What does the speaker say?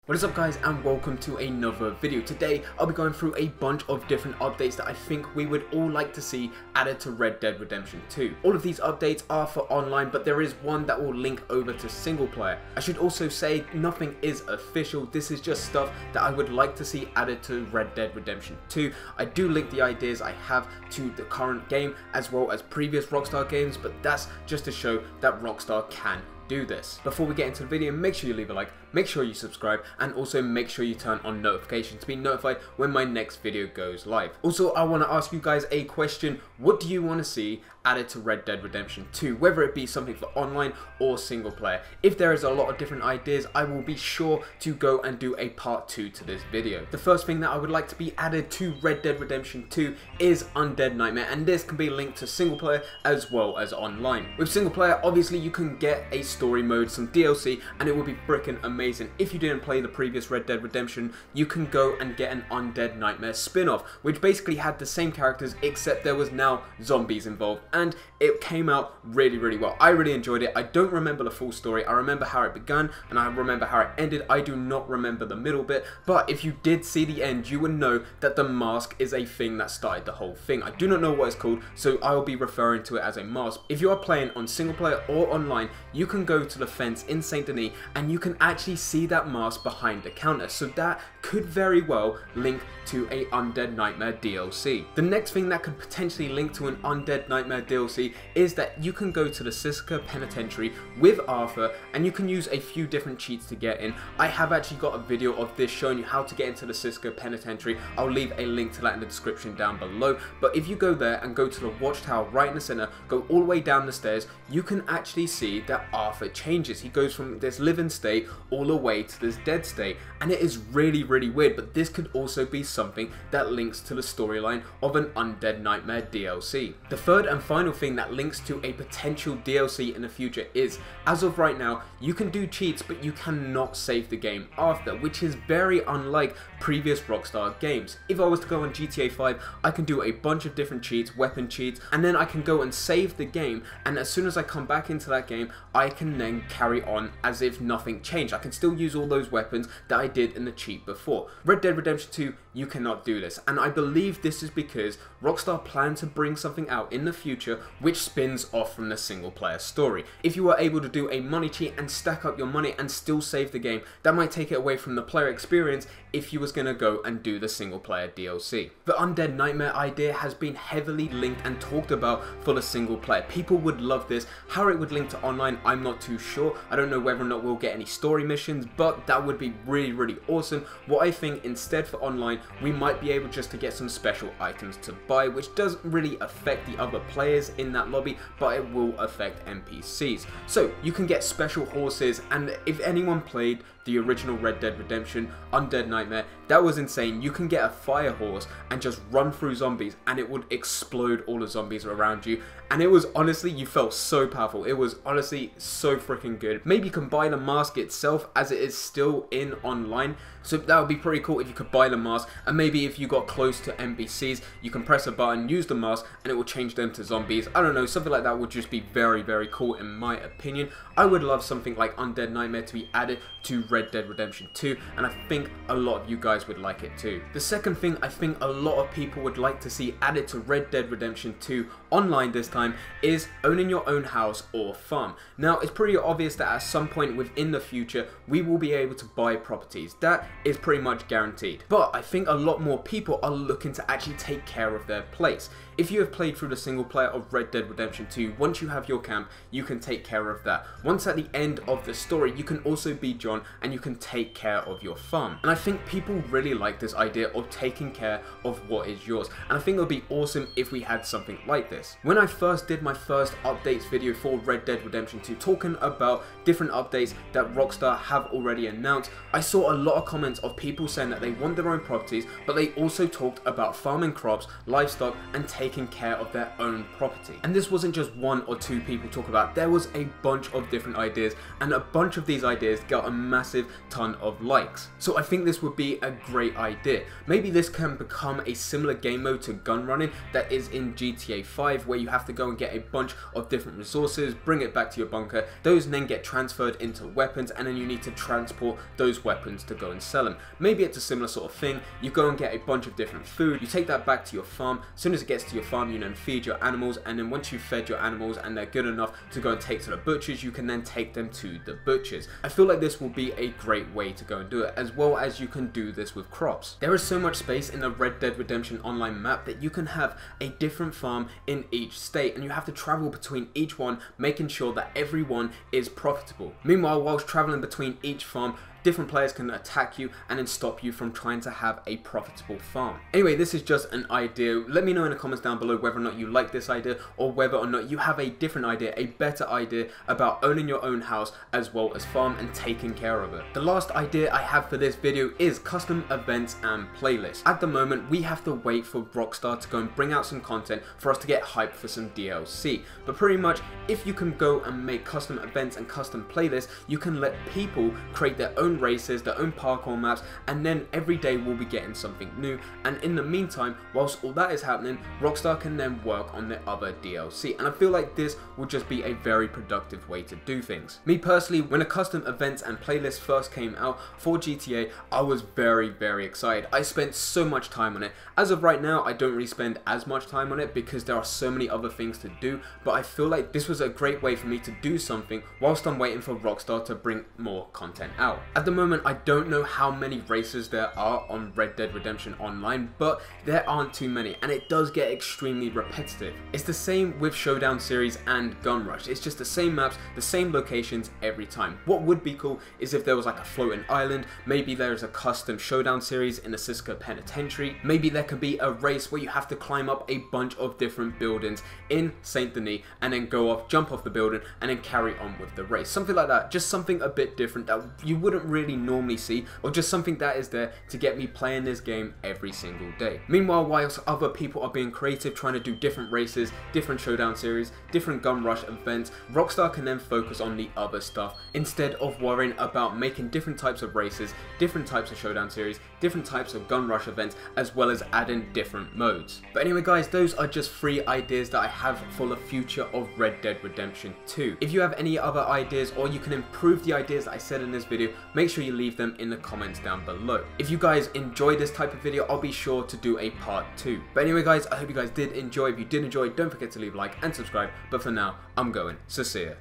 What is up guys, and welcome to another video. Today I'll be going through a bunch of different updates that I think we would all like to see added to Red Dead Redemption 2. All of these updates are for online, but there is one that will link over to single player. I should also say nothing is official. This is just stuff that I would like to see added to Red Dead Redemption 2. I do link the ideas I have to the current game as well as previous Rockstar games, but that's just to show that Rockstar can do this. Before we get into the video, make sure you leave a like, make sure you subscribe, and also make sure you turn on notifications to be notified when my next video goes live. Also, I want to ask you guys a question. What do you want to see added to Red Dead Redemption 2, whether it be something for online or single player? If there is a lot of different ideas, I will be sure to go and do a part 2 to this video. The first thing that I would like to be added to Red Dead Redemption 2 is Undead Nightmare, and this can be linked to single player as well as online. With single player, obviously you can get a story mode, some DLC, and it would be freaking amazing. If you didn't play the previous Red Dead Redemption, you can go and get an Undead Nightmare spin-off, which basically had the same characters except there was now zombies involved, and it came out really well. I really enjoyed it. I don't remember the full story. I remember how it began and I remember how it ended. I do not remember the middle bit, but if you did see the end, you would know that the mask is a thing that started the whole thing. I do not know what it's called, so I will be referring to it as a mask. If you are playing on single player or online, you can go to the fence in Saint Denis and you can actually see that mask behind the counter, so that could very well link to a Undead Nightmare DLC. The next thing that could potentially link to an Undead Nightmare DLC is that you can go to the Sitka Penitentiary with Arthur and you can use a few different cheats to get in. I have actually got a video of this showing you how to get into the Sitka Penitentiary. I'll leave a link to that in the description down below, but if you go there and go to the watchtower right in the center, go all the way down the stairs, you can actually see that Arthur changes. He goes from this living state all the way to this dead state, and it is really weird, but this could also be something that links to the storyline of an Undead Nightmare DLC. The third and final thing that links to a potential DLC in the future is, as of right now, you can do cheats but you cannot save the game after, which is very unlike previous Rockstar games. If I was to go on GTA 5, I can do a bunch of different cheats, weapon cheats, and then I can go and save the game, and as soon as I come back into that game, I can then carry on as if nothing changed. I can still use all those weapons that I did in the cheat before. Red Dead Redemption 2, you cannot do this, and I believe this is because Rockstar plan to bring something out in the future which spins off from the single player story. If you are able to do a money cheat and stack up your money and still save the game, that might take it away from the player experience if you was going to go and do the single player DLC. The Undead Nightmare idea has been heavily linked and talked about for the single player. People would love this. How it would link to online, I'm not too sure. I don't know whether or not we'll get any story missions, but that would be really awesome. What I think instead for online, we might be able just to get some special items to buy, which doesn't really affect the other players in that lobby, but it will affect NPCs. So you can get special horses, and if anyone played the original Red Dead Redemption Undead Nightmare, that was insane. You can get a fire horse and just run through zombies and it would explode all the zombies around you, and it was honestly, you felt so powerful. It was honestly so freaking good. Maybe you can buy the mask itself as it is still in online, so that would be pretty cool if you could buy the mask, and maybe if you got close to NPCs, you can press a button, use the mask, and it will change them to zombies. I don't know, something like that would just be very cool in my opinion. I would love something like Undead Nightmare to be added to Red Dead Redemption 2, and I think a lot of you guys would like it too. The second thing I think a lot of people would like to see added to Red Dead Redemption 2 online this time is owning your own house or farm. Now, it's pretty obvious that at some point within the future we will be able to buy properties. That is pretty much guaranteed, but I think a lot more people are looking to actually take care of their place. If you have played through the single player of Red Dead Redemption 2, once you have your camp, you can take care of that. Once at the end of the story, you can also be John and you can take care of your farm. And I think people really like this idea of taking care of what is yours, and I think it would be awesome if we had something like this. When I first did my first updates video for Red Dead Redemption 2, talking about different updates that Rockstar have already announced, I saw a lot of comments of people saying that they want their own properties, but they also talked about farming crops, livestock, and taking taking care of their own property. And this wasn't just one or two people talk about, there was a bunch of different ideas, and a bunch of these ideas got a massive ton of likes. So I think this would be a great idea. Maybe this can become a similar game mode to gun running that is in GTA 5, where you have to go and get a bunch of different resources, bring it back to your bunker, those then get transferred into weapons, and then you need to transport those weapons to go and sell them. Maybe it's a similar sort of thing. You go and get a bunch of different food, you take that back to your farm. As soon as it gets to your farm, you then feed your animals, and then once you've fed your animals and they're good enough to go and take to the butchers, you can then take them to the butchers. I feel like this will be a great way to go and do it, as well as you can do this with crops. There is so much space in the Red Dead Redemption Online map that you can have a different farm in each state, and you have to travel between each one, making sure that everyone is profitable. Meanwhile, whilst traveling between each farm, different players can attack you and then stop you from trying to have a profitable farm. Anyway, this is just an idea. Let me know in the comments down below whether or not you like this idea, or whether or not you have a different idea, a better idea about owning your own house as well as farm and taking care of it. The last idea I have for this video is custom events and playlists. At the moment, we have to wait for Rockstar to go and bring out some content for us to get hyped for some DLC. But pretty much, if you can go and make custom events and custom playlists, you can let people create their own races, their own parkour maps, and then every day we'll be getting something new. And in the meantime, whilst all that is happening, Rockstar can then work on the other DLC, and I feel like this will just be a very productive way to do things. Me personally, when a custom events and playlist first came out for GTA, I was very excited. I spent so much time on it. As of right now, I don't really spend as much time on it because there are so many other things to do, but I feel like this was a great way for me to do something whilst I'm waiting for Rockstar to bring more content out. At the moment, I don't know how many races there are on Red Dead Redemption Online, but there aren't too many, and it does get extremely repetitive. It's the same with Showdown series and Gun Rush. It's just the same maps, the same locations every time. What would be cool is if there was like a floating island, maybe there's a custom Showdown series in the Cisco Penitentiary, maybe there could be a race where you have to climb up a bunch of different buildings in Saint Denis and then go off, jump off the building, and then carry on with the race. Something like that, just something a bit different that you wouldn't really normally see, or just something that is there to get me playing this game every single day. Meanwhile, whilst other people are being creative, trying to do different races, different Showdown series, different Gun Rush events, Rockstar can then focus on the other stuff instead of worrying about making different types of races, different types of Showdown series, different types of Gun Rush events, as well as adding different modes. But anyway guys, those are just 3 ideas that I have for the future of Red Dead Redemption 2. If you have any other ideas, or you can improve the ideas that I said in this video, make sure you leave them in the comments down below. If you guys enjoy this type of video, I'll be sure to do a part 2. But anyway guys, I hope you guys did enjoy. If you did enjoy, don't forget to leave a like and subscribe. But for now, I'm going. So see ya.